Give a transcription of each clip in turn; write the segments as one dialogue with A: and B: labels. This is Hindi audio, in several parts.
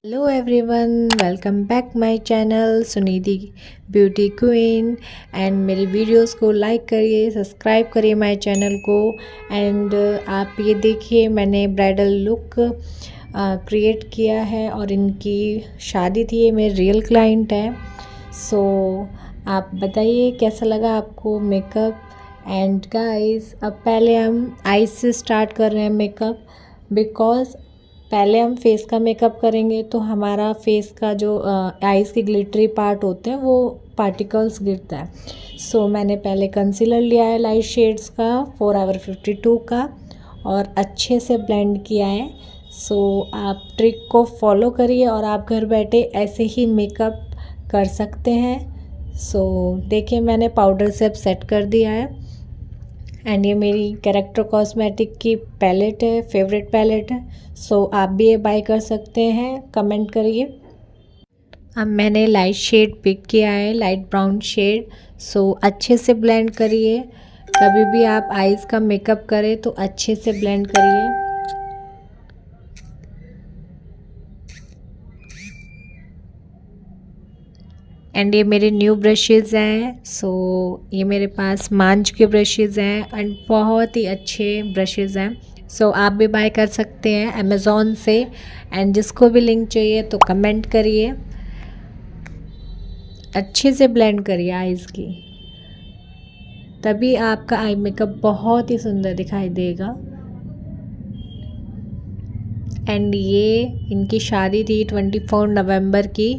A: Hello everyone, welcome back my channel Sunidhi beauty queen. And मेरी वीडियोस को लाइक करिए, सब्सक्राइब करिए माय चैनल को। एंड आप ये देखिए, मैंने ब्राइडल लुक क्रिएट किया है और इनकी शादी थी। ये मेरे रियल क्लाइंट है। सो आप बताइए कैसा लगा आपको मेकअप। एंड गाइस, अब पहले हम आईज से स्टार्ट कर रहे हैं मेकअप, बिकॉज पहले हम फेस का मेकअप करेंगे तो हमारा फेस का जो आईज़ के ग्लिटरी पार्ट होते हैं वो पार्टिकल्स गिरता है। सो मैंने पहले कंसीलर लिया है लाइट शेड्स का 4 Hour 52 का और अच्छे से ब्लेंड किया है। सो आप ट्रिक को फॉलो करिए और आप घर बैठे ऐसे ही मेकअप कर सकते हैं। सो देखिए, मैंने पाउडर से अब सेट कर दिया है। एंड ये मेरी कैरेक्टर कॉस्मेटिक की पैलेट है, फेवरेट पैलेट है। सो आप भी ये बाय कर सकते हैं, कमेंट करिए। अब मैंने लाइट शेड पिक किया है, लाइट ब्राउन शेड। सो अच्छे से ब्लेंड करिए। कभी भी आप आईज़ का मेकअप करें तो अच्छे से ब्लेंड करिए। एंड ये मेरे न्यू ब्रशेज़ हैं। सो ये मेरे पास मांझ के ब्रशेज़ हैं एंड बहुत ही अच्छे ब्रशेज़ हैं। सो आप भी बाय कर सकते हैं अमेज़ॉन से। एंड जिसको भी लिंक चाहिए तो कमेंट करिए। अच्छे से ब्लेंड करिए आईज़ की, तभी आपका आई मेकअप बहुत ही सुंदर दिखाई देगा। एंड ये इनकी शादी थी 24 नवंबर की।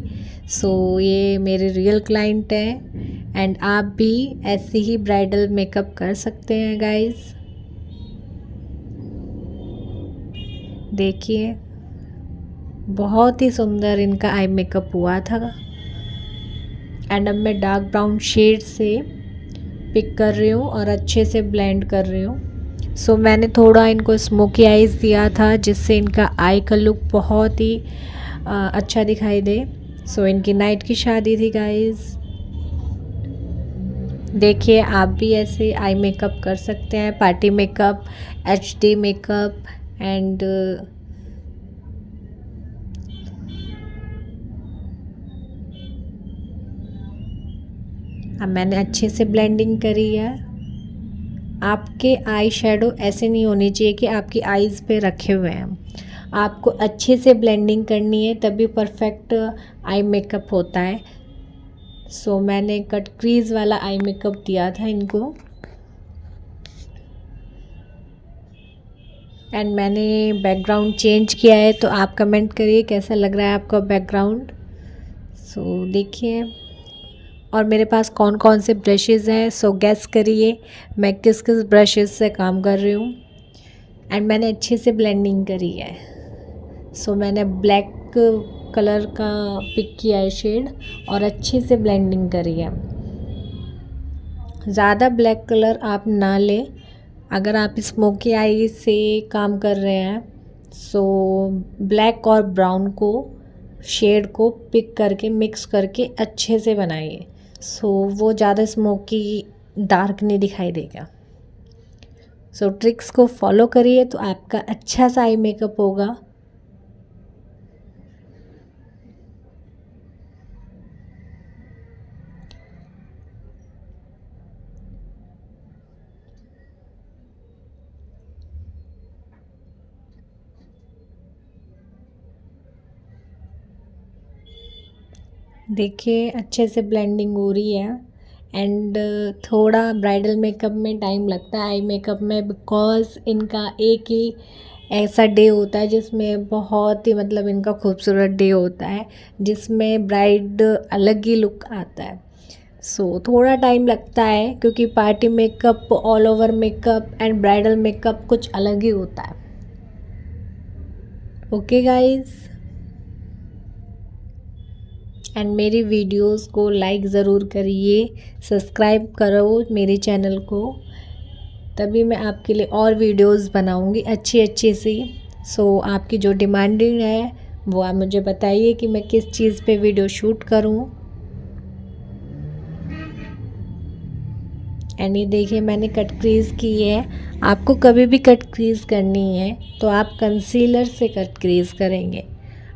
A: सो ये मेरे रियल क्लाइंट हैं। एंड आप भी ऐसे ही ब्राइडल मेकअप कर सकते हैं गाइस। देखिए, बहुत ही सुंदर इनका आई मेकअप हुआ था। एंड अब मैं डार्क ब्राउन शेड से पिक कर रही हूँ और अच्छे से ब्लेंड कर रही हूँ। सो मैंने थोड़ा इनको स्मोकी आईज दिया था जिससे इनका आई का लुक बहुत ही अच्छा दिखाई दे। सो इनकी नाइट की शादी थी गाइस। देखिए, आप भी ऐसे आई मेकअप कर सकते हैं, party makeup, HD makeup. And अब मैंने अच्छे से ब्लेंडिंग करी है। आपके आई शेडो ऐसे नहीं होनी चाहिए कि आपकी आईज़ पे रखे हुए हैं। आपको अच्छे से ब्लेंडिंग करनी है, तभी परफेक्ट आई मेकअप होता है। सो मैंने कट क्रीज वाला आई मेकअप दिया था इनको। एंड मैंने बैकग्राउंड चेंज किया है, तो आप कमेंट करिए कैसा लग रहा है आपका बैकग्राउंड। सो देखिए, और मेरे पास कौन कौन से ब्रशेज़ हैं, सो गैस करिए मैं किस किस ब्रशेज़ से काम कर रही हूँ। एंड मैंने अच्छे से ब्लेंडिंग करी है। सो मैंने ब्लैक कलर का पिक किया है शेड और अच्छे से ब्लेंडिंग करी है। ज़्यादा ब्लैक कलर आप ना लें अगर आप स्मोकी आई से काम कर रहे हैं। सो ब्लैक और ब्राउन को शेड को पिक करके मिक्स करके अच्छे से बनाइए। सो वो ज़्यादा स्मोकी डार्क नहीं दिखाई देगा। सो ट्रिक्स को फॉलो करिए तो आपका अच्छा सा आई मेकअप होगा। देखिए, अच्छे से ब्लेंडिंग हो रही है। एंड थोड़ा ब्राइडल मेकअप में टाइम लगता है आई मेकअप में, बिकॉज इनका एक ही ऐसा डे होता है जिसमें बहुत ही मतलब इनका खूबसूरत डे होता है जिसमें ब्राइड अलग ही लुक आता है। सो थोड़ा टाइम लगता है क्योंकि party makeup, all over makeup and bridal makeup कुछ अलग ही होता है। ओके गाइज, एंड मेरी वीडियोस को लाइक ज़रूर करिए, सब्सक्राइब करो मेरे चैनल को, तभी मैं आपके लिए और वीडियोस बनाऊंगी अच्छी अच्छी सी। सो आपकी जो डिमांडिंग है वो आप मुझे बताइए कि मैं किस चीज़ पे वीडियो शूट करूं। एंड ये देखिए, मैंने कट क्रीज़ की है। आपको कभी भी कट क्रीज़ करनी है तो आप कंसीलर से कट क्रीज़ करेंगे।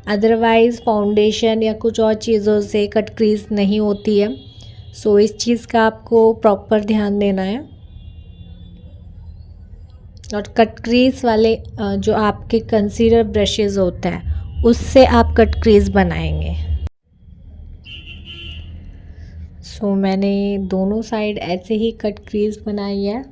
A: अदरवाइज़ फाउंडेशन या कुछ और चीज़ों से कट क्रीज नहीं होती है। सो इस चीज़ का आपको प्रॉपर ध्यान देना है। और कट क्रीज वाले जो आपके कंसीलर ब्रशेज़ होते हैं उससे आप कट क्रीज बनाएंगे। सो मैंने दोनों साइड ऐसे ही कट क्रीज बनाई है।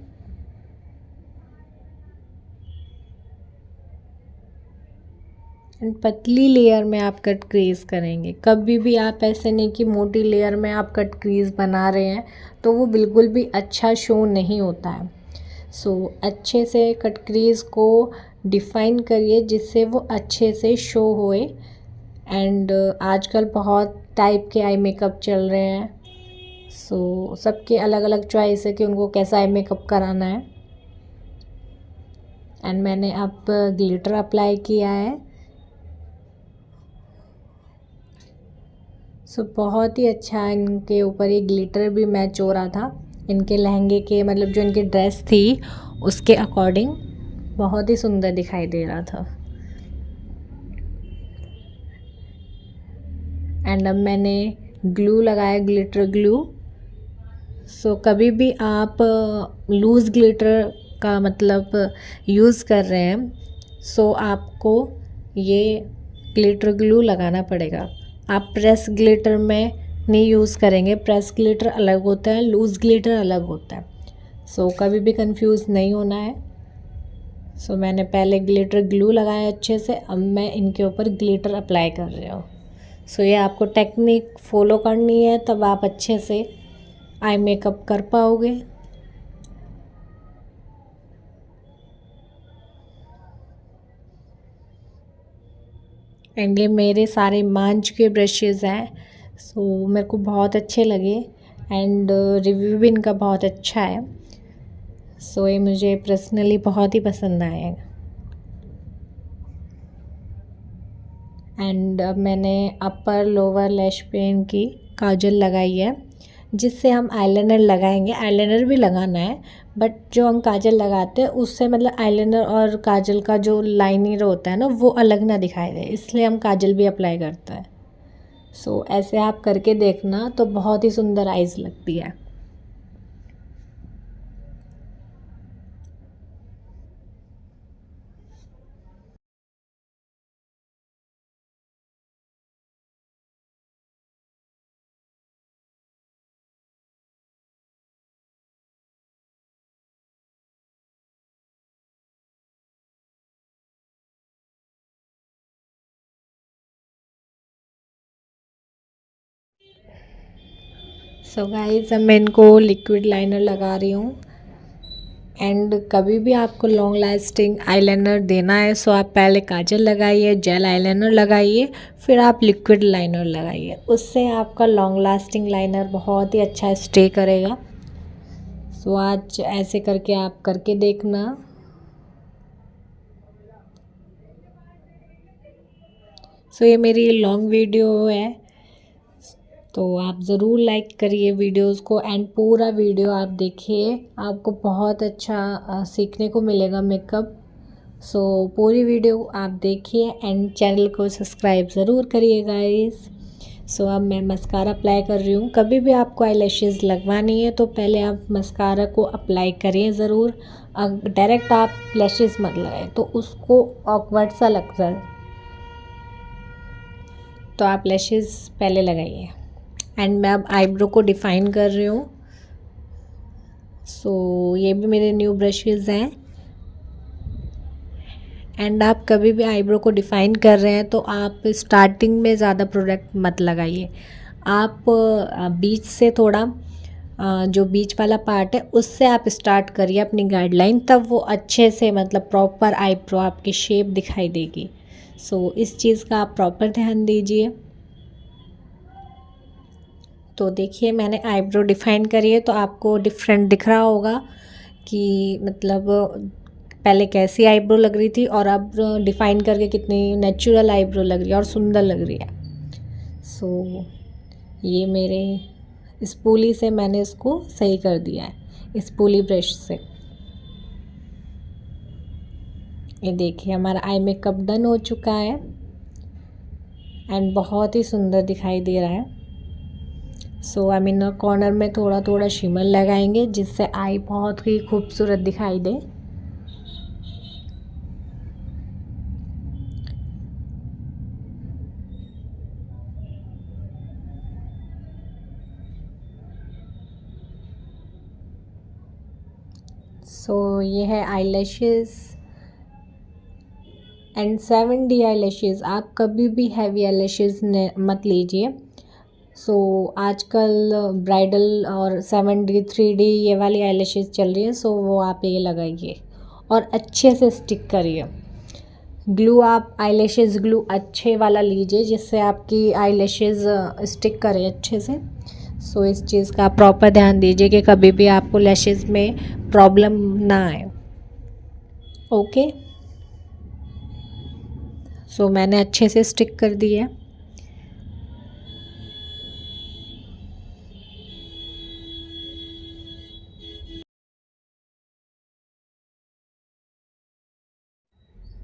A: एंड पतली लेयर में आप कट क्रीज करेंगे। कभी भी आप ऐसे नहीं कि मोटी लेयर में आप कट क्रीज बना रहे हैं तो वो बिल्कुल भी अच्छा शो नहीं होता है। सो अच्छे से कट क्रीज को डिफ़ाइन करिए जिससे वो अच्छे से शो होए। एंड आजकल बहुत टाइप के आई मेकअप चल रहे हैं। सो सबके अलग अलग चॉइस है कि उनको कैसा आई मेकअप कराना है। एंड मैंने अब ग्लिटर अप्लाई किया है। सो बहुत ही अच्छा इनके ऊपर ये ग्लिटर भी मैच हो रहा था इनके लहंगे के, मतलब जो इनकी ड्रेस थी उसके अकॉर्डिंग बहुत ही सुंदर दिखाई दे रहा था। एंड अब मैंने ग्लू लगाया, ग्लिटर ग्लू। सो कभी भी आप लूज़ ग्लिटर का मतलब यूज़ कर रहे हैं सो आपको ये ग्लिटर ग्लू लगाना पड़ेगा। आप प्रेस ग्लिटर में नहीं यूज़ करेंगे। प्रेस ग्लिटर अलग होता है, लूज़ ग्लिटर अलग होता है। सो कभी भी कंफ्यूज नहीं होना है। सो मैंने पहले ग्लिटर ग्लू लगाया अच्छे से, अब मैं इनके ऊपर ग्लिटर अप्लाई कर रही हूँ। सो ये आपको टेक्निक फॉलो करनी है तब आप अच्छे से आई मेकअप कर पाओगे। एंड ये मेरे सारे मांझ के ब्रशेज़ हैं। सो मेरे को बहुत अच्छे लगे एंड रिव्यू भी इनका बहुत अच्छा है। सो ये मुझे पर्सनली बहुत ही पसंद आए हैं। एंड अब मैंने अपर लोअर लैश पे इनकी काजल लगाई है जिससे हम आईलाइनर लगाएंगे। आईलाइनर भी लगाना है बट जो हम काजल लगाते हैं उससे मतलब आईलाइनर और काजल का जो लाइनर होता है ना वो अलग ना दिखाई दे, इसलिए हम काजल भी अप्लाई करते हैं। सो ऐसे आप करके देखना तो बहुत ही सुंदर आईज लगती है। सो गाइस अब मैं इनको लिक्विड लाइनर लगा रही हूँ। एंड कभी भी आपको लॉन्ग लास्टिंग आईलाइनर देना है सो आप पहले काजल लगाइए, जेल आईलाइनर लगाइए, फिर आप लिक्विड लाइनर लगाइए। उससे आपका लॉन्ग लास्टिंग लाइनर बहुत ही अच्छा स्टे करेगा। सो आज ऐसे करके आप करके देखना। सो ये मेरी लॉन्ग वीडियो है तो आप ज़रूर लाइक करिए वीडियोस को एंड पूरा वीडियो आप देखिए, आपको बहुत अच्छा सीखने को मिलेगा मेकअप। सो पूरी वीडियो आप देखिए एंड चैनल को सब्सक्राइब ज़रूर करिए गाइस। सो अब मैं मस्कारा अप्लाई कर रही हूँ। कभी भी आपको आईलैशेस लगवानी है तो पहले आप मस्कारा को अप्लाई करें ज़रूर। डायरेक्ट आप लैशेस मत लगाएं तो उसको ऑकवर्ड सा लगता है, तो आप लैशेस पहले लगाइए। एंड मैं अब आईब्रो को डिफ़ाइन कर रही हूँ। सो ये भी मेरे न्यू ब्रशेज़ हैं। एंड आप कभी भी आईब्रो को डिफ़ाइन कर रहे हैं तो आप स्टार्टिंग में ज़्यादा प्रोडक्ट मत लगाइए। आप बीच से थोड़ा जो बीच वाला पार्ट है उससे आप स्टार्ट करिए अपनी गाइडलाइन, तब वो अच्छे से मतलब प्रॉपर आईब्रो आपकी शेप दिखाई देगी। सो इस चीज़ का आप प्रॉपर ध्यान दीजिए। तो देखिए मैंने आईब्रो डिफ़ाइन करी है तो आपको डिफरेंट दिख रहा होगा कि मतलब पहले कैसी आईब्रो लग रही थी और अब डिफ़ाइन करके कितनी नेचुरल आईब्रो लग रही है और सुंदर लग रही है। सो ये मेरे स्पूली से मैंने इसको सही कर दिया है, स्पूली ब्रश से। ये देखिए हमारा आई मेकअप डन हो चुका है। एंड बहुत ही सुंदर दिखाई दे रहा है। सो हम इनर कॉर्नर में थोड़ा थोड़ा शिमर लगाएंगे जिससे आई बहुत ही खूबसूरत दिखाई दे। सो ये है आई lashes and 7D I lashes. आप कभी भी हैवी आई लैशेज़ मत लीजिए। सो आजकल ब्राइडल और 7D 3D ये वाली आई लैशेज़ चल रही है, सो वो आप ये लगाइए और अच्छे से स्टिक करिए। ग्लू आप आई लैशेज़ ग्लू अच्छे वाला लीजिए जिससे आपकी आई लैशेज़ स्टिक करे अच्छे से। सो इस चीज़ का प्रॉपर ध्यान दीजिए कि कभी भी आपको लैशेज़ में प्रॉब्लम ना आए। ओके, सो मैंने अच्छे से स्टिक कर दी है।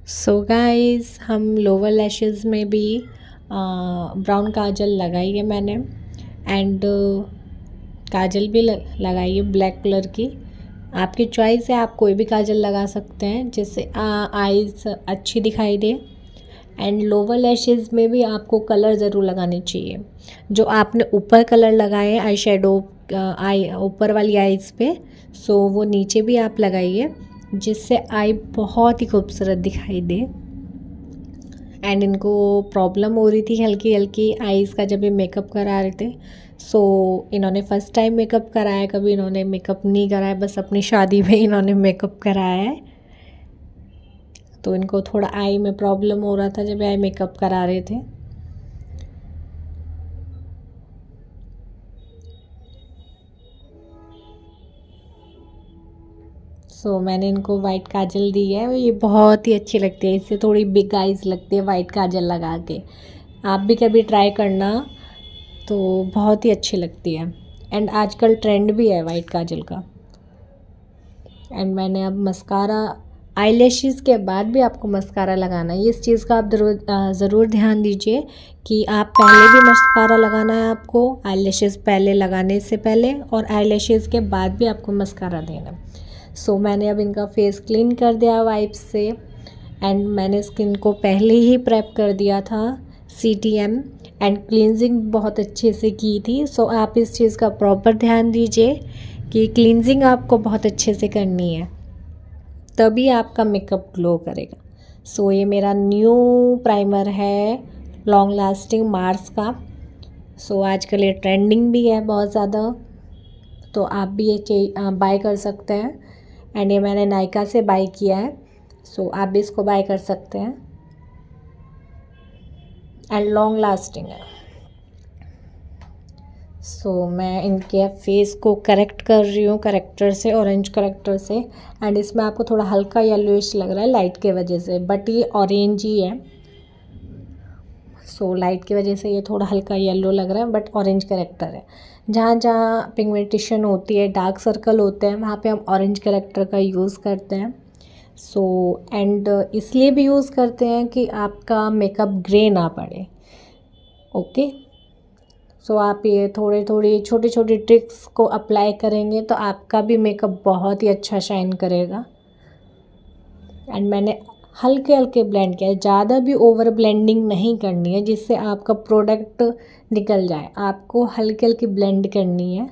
A: सो गाइस, हम लोअर लैशेज़ में भी ब्राउन काजल लगाई है मैंने एंड काजल भी लगाई है ब्लैक कलर की। आपकी चॉइस है, आप कोई भी काजल लगा सकते हैं जिससे आईज अच्छी दिखाई दे। एंड लोअर लैशेज़ में भी आपको कलर ज़रूर लगाने चाहिए। जो आपने ऊपर कलर लगाए हैं आई शेडो आई ऊपर वाली आईज़ पे, सो वो नीचे भी आप लगाइए जिससे आई बहुत ही खूबसूरत दिखाई दे। एंड इनको प्रॉब्लम हो रही थी हल्की हल्की आईज़ का जब ये मेकअप करा रहे थे। सो इन्होंने फ़र्स्ट टाइम मेकअप कराया, कभी इन्होंने मेकअप नहीं कराया, बस अपनी शादी में इन्होंने मेकअप कराया है। तो इनको थोड़ा आई में प्रॉब्लम हो रहा था जब आई मेकअप करा रहे थे। सो मैंने इनको वाइट काजल दी है, ये बहुत ही अच्छी लगती है, इससे थोड़ी बिग आइज़ लगती है वाइट काजल लगा के। आप भी कभी ट्राई करना, तो बहुत ही अच्छी लगती है। एंड आजकल ट्रेंड भी है वाइट काजल का। एंड मैंने अब मस्कारा आईलैशेज़ के बाद भी आपको मस्कारा लगाना है, इस चीज़ का आप ज़रूर ध्यान दीजिए कि आप पहले भी मस्कारा लगाना है आपको, आईलैशेज़ पहले लगाने से पहले और आईलैशेज़ के बाद भी आपको मस्कारा देना। सो मैंने अब इनका फेस क्लीन कर दिया वाइप्स से एंड मैंने स्किन को पहले ही प्रेप कर दिया था CTM एंड क्लींजिंग बहुत अच्छे से की थी। सो आप इस चीज़ का प्रॉपर ध्यान दीजिए कि क्लींजिंग आपको बहुत अच्छे से करनी है, तभी आपका मेकअप ग्लो करेगा। सो ये मेरा न्यू प्राइमर है लॉन्ग लास्टिंग मार्स का। सो आजकल ये ट्रेंडिंग भी है बहुत ज़्यादा, तो आप भी ये बाय कर सकते हैं। एंड ये मैंने नायका से बाय किया है, सो आप भी इसको बाय कर सकते हैं एंड लॉन्ग लास्टिंग है। सो मैं इनके फेस को करेक्ट कर रही हूँ करेक्टर से, ऑरेंज करेक्टर से। एंड इसमें आपको थोड़ा हल्का येलोइश लग रहा है लाइट के वजह से, बट ये ऑरेंज ही है। सो लाइट की वजह से ये थोड़ा हल्का येलो लग रहा है, बट ऑरेंज करेक्टर है। जहाँ जहाँ पिगमेंटेशन होती है, डार्क सर्कल होते हैं, वहाँ पे हम ऑरेंज करेक्टर का यूज़ करते हैं। सो एंड इसलिए भी यूज़ करते हैं कि आपका मेकअप ग्रे ना पड़े। ओके, सो आप ये थोड़े थोड़ी छोटी छोटी ट्रिक्स को अप्लाई करेंगे तो आपका भी मेकअप बहुत ही अच्छा शाइन करेगा। एंड मैंने हल्के हल्के ब्लेंड किया है, ज़्यादा भी ओवर ब्लेंडिंग नहीं करनी है जिससे आपका प्रोडक्ट निकल जाए, आपको हल्की हल्की ब्लेंड करनी है।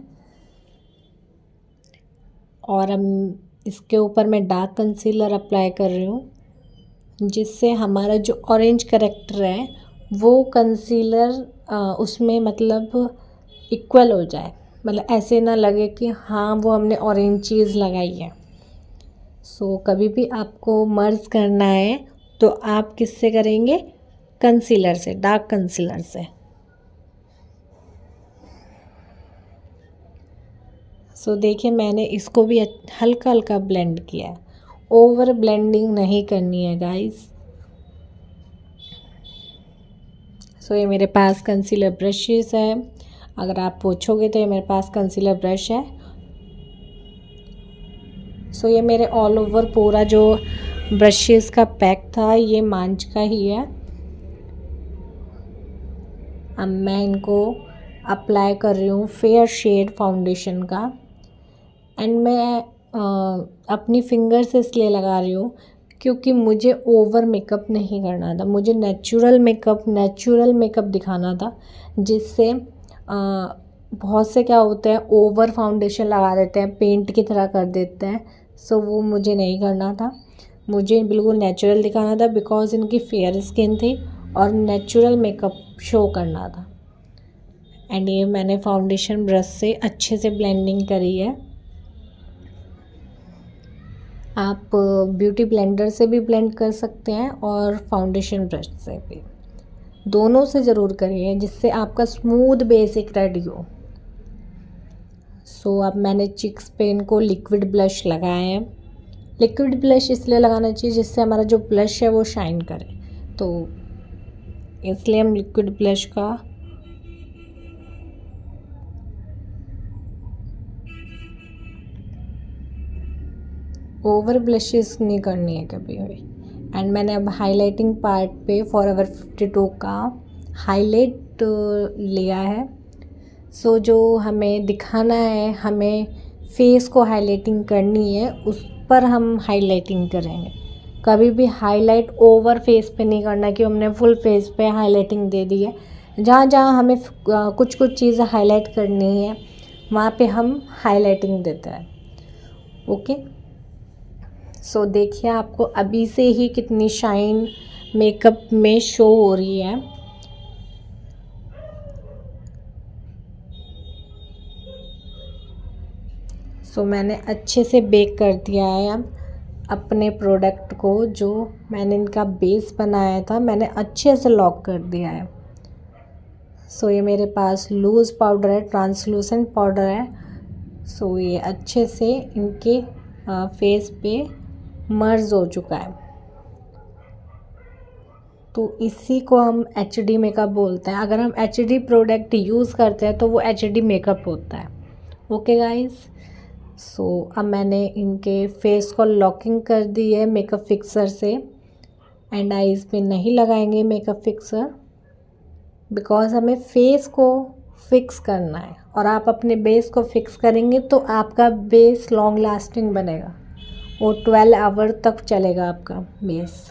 A: और हम इसके ऊपर मैं डार्क कंसीलर अप्लाई कर रही हूँ जिससे हमारा जो ऑरेंज करेक्टर है वो कंसीलर उसमें मतलब इक्वल हो जाए, मतलब ऐसे ना लगे कि हाँ वो हमने ऑरेंज चीज़ लगाई है। सो कभी भी आपको मर्ज करना है तो आप किससे करेंगे, कंसीलर से, डार्क कंसीलर से। सो देखिए मैंने इसको भी हल्का हल्का ब्लेंड किया है, ओवर ब्लेंडिंग नहीं करनी है गाइस। सो ये मेरे पास कंसीलर ब्रशेस है, अगर आप पूछोगे तो ये मेरे पास कंसीलर ब्रश है। सो ये मेरे ऑल ओवर पूरा जो ब्रशेस का पैक था ये मांच का ही है। अब मैं इनको अप्लाई कर रही हूँ फेयर शेड फाउंडेशन का। एंड मैं अपनी फिंगर से इसलिए लगा रही हूँ क्योंकि मुझे ओवर मेकअप नहीं करना था, मुझे नेचुरल मेकअप दिखाना था, जिससे बहुत से क्या होते हैं ओवर फाउंडेशन लगा देते हैं, पेंट की तरह कर देते हैं। सो वो मुझे नहीं करना था, मुझे बिल्कुल नेचुरल दिखाना था बिकॉज इनकी फेयर स्किन थी और नेचुरल मेकअप शो करना था। एंड ये मैंने फाउंडेशन ब्रश से अच्छे से ब्लेंडिंग करी है। आप ब्यूटी ब्लेंडर से भी ब्लेंड कर सकते हैं और फाउंडेशन ब्रश से भी, दोनों से ज़रूर करिए जिससे आपका स्मूथ बेसिक रेडी हो। सो अब मैंने चिक्स पे इनको लिक्विड ब्लश लगाए हैं। लिक्विड ब्लश इसलिए लगाना चाहिए जिससे हमारा जो ब्लश है वो शाइन करे, तो इसलिए हम लिक्विड ब्लश का ओवर ब्लशेस नहीं करनी है कभी भी। एंड मैंने अब हाइलाइटिंग पार्ट पे फॉरएवर 52 का हाईलाइट लिया है। सो जो हमें दिखाना है, हमें फेस को हाइलाइटिंग करनी है, उस पर हम हाइलाइटिंग करेंगे। कभी भी हाईलाइट ओवर फेस पे नहीं करना कि हमने फुल फेस पे हाइलाइटिंग दे दी है। जहाँ जहाँ हमें कुछ कुछ चीज़ें हाईलाइट करनी है वहाँ पे हम हाइलाइटिंग देते हैं। ओके, सो देखिए आपको अभी से ही कितनी शाइन मेकअप में शो हो रही है। सो मैंने अच्छे से बेक कर दिया है अब अपने प्रोडक्ट को, जो मैंने इनका बेस बनाया था मैंने अच्छे से लॉक कर दिया है। सो ये मेरे पास लूज़ पाउडर है, ट्रांसलूसेंट पाउडर है। सो ये अच्छे से इनके फेस पे मर्ज हो चुका है। तो इसी को हम HD मेकअप बोलते हैं। अगर हम HD प्रोडक्ट यूज़ करते हैं तो वो HD मेकअप होता है। ओके गाइस, सो अब मैंने इनके फेस को लॉकिंग कर दी है मेकअप फिक्सर से। एंड आईज़ पे नहीं लगाएंगे मेकअप फिक्सर बिकॉज हमें फेस को फिक्स करना है, और आप अपने बेस को फिक्स करेंगे तो आपका बेस लॉन्ग लास्टिंग बनेगा, वो 12 आवर तक चलेगा आपका बेस।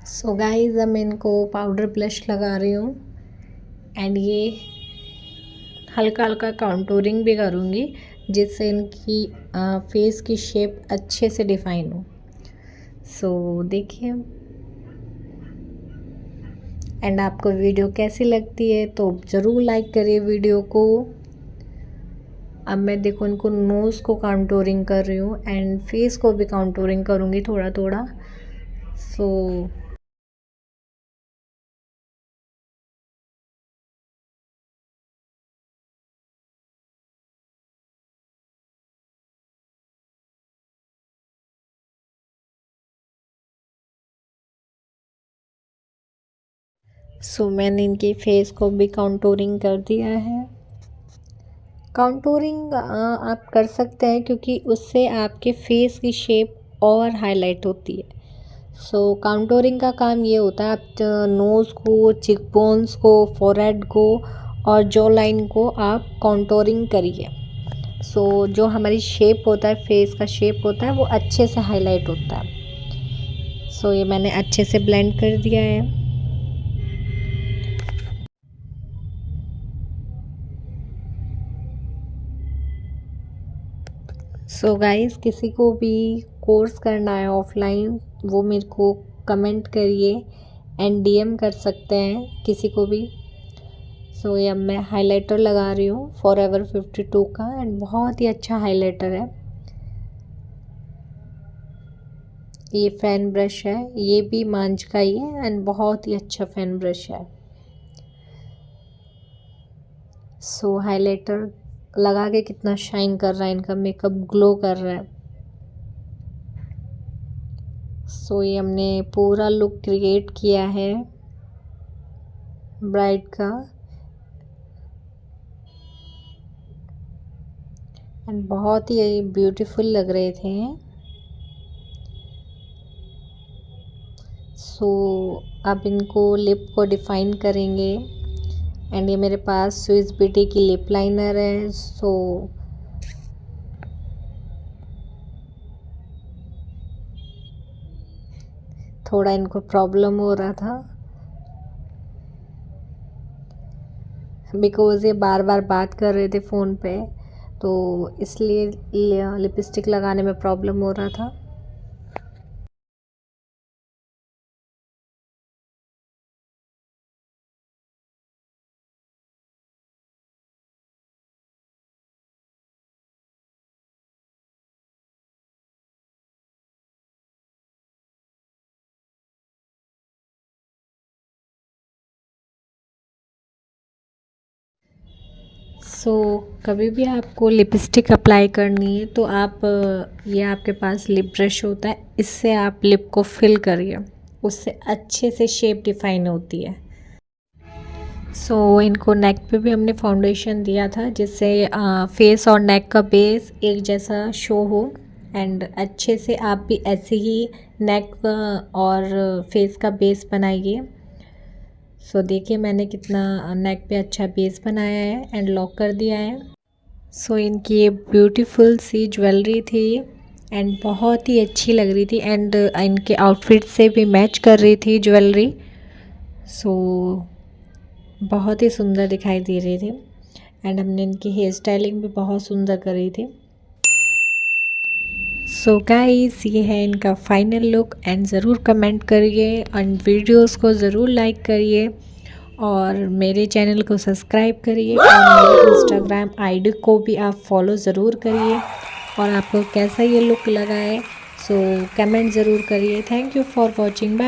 A: सो गाइस अब मैं इनको पाउडर ब्लश लगा रही हूँ एंड ये हल्का हल्का काउंटूरिंग भी करूँगी जिससे इनकी फेस की शेप अच्छे से डिफाइन हो। सो देखिए, एंड आपको वीडियो कैसी लगती है तो ज़रूर लाइक करिए वीडियो को। अब मैं देखो इनको नोज़ को काउंटूरिंग कर रही हूँ एंड फेस को भी काउंटूरिंग करूँगी थोड़ा थोड़ा। सो मैंने इनके फेस को भी काउंटूरिंग कर दिया है। काउंटूरिंग आप कर सकते हैं क्योंकि उससे आपके फेस की शेप और हाईलाइट होती है। सो काउंटूरिंग का काम ये होता है, आप नोज़ को, चिकबोन्स को, फोरहेड को और जॉ लाइन को आप काउंटूरिंग करिए। सो जो हमारी शेप होता है, फेस का शेप होता है, वो अच्छे से हाईलाइट होता है। सो ये मैंने अच्छे से ब्लेंड कर दिया है। सो गाइस, किसी को भी कोर्स करना है ऑफलाइन वो मेरे को कमेंट करिए एंड DM कर सकते हैं किसी को भी। सो ये अब मैं हाइलाइटर लगा रही हूँ फॉरएवर 52 का, एंड बहुत ही अच्छा हाइलाइटर है। ये फैन ब्रश है, ये भी मांझ का ही है एंड बहुत ही अच्छा फैन ब्रश है। सो हाइलाइटर लगा के कितना शाइन कर रहा है, इनका मेकअप ग्लो कर रहा है। सो ये हमने पूरा लुक क्रिएट किया है ब्राइड का। एंड बहुत ही ब्यूटीफुल लग रहे थे। सो अब इनको लिप को डिफ़ाइन करेंगे। एंड ये मेरे पास स्विस ब्यूटी की लिप लाइनर है। सो थोड़ा इनको प्रॉब्लम हो रहा था बिकॉज़ ये बार बार बात कर रहे थे फ़ोन पे, तो इसलिए लिपस्टिक लगाने में प्रॉब्लम हो रहा था। सो कभी भी आपको लिपस्टिक अप्लाई करनी है तो आप ये आपके पास लिप ब्रश होता है, इससे आप लिप को फिल करिए, उससे अच्छे से शेप डिफाइन होती है। सो इनको नेक पे भी हमने फाउंडेशन दिया था जिससे फेस और नेक का बेस एक जैसा शो हो। एंड अच्छे से आप भी ऐसे ही नेक और फेस का बेस बनाइए। सो देखिए मैंने कितना नेक पे अच्छा बेस बनाया है एंड लॉक कर दिया है। सो इनकी ये ब्यूटीफुल सी ज्वेलरी थी एंड बहुत ही अच्छी लग रही थी एंड इनके आउटफिट से भी मैच कर रही थी ज्वेलरी। सो बहुत ही सुंदर दिखाई दे रही थी एंड हमने इनकी हेयर स्टाइलिंग भी बहुत सुंदर करी थी। सो गाइस ये है इनका फाइनल लुक एंड ज़रूर कमेंट करिए एंड वीडियोस को ज़रूर लाइक करिए और मेरे चैनल को सब्सक्राइब करिए और मेरे इंस्टाग्राम आईडी को भी आप फॉलो ज़रूर करिए। और आपको कैसा ये लुक लगा है सो कमेंट ज़रूर करिए। Thank you for watching. Bye.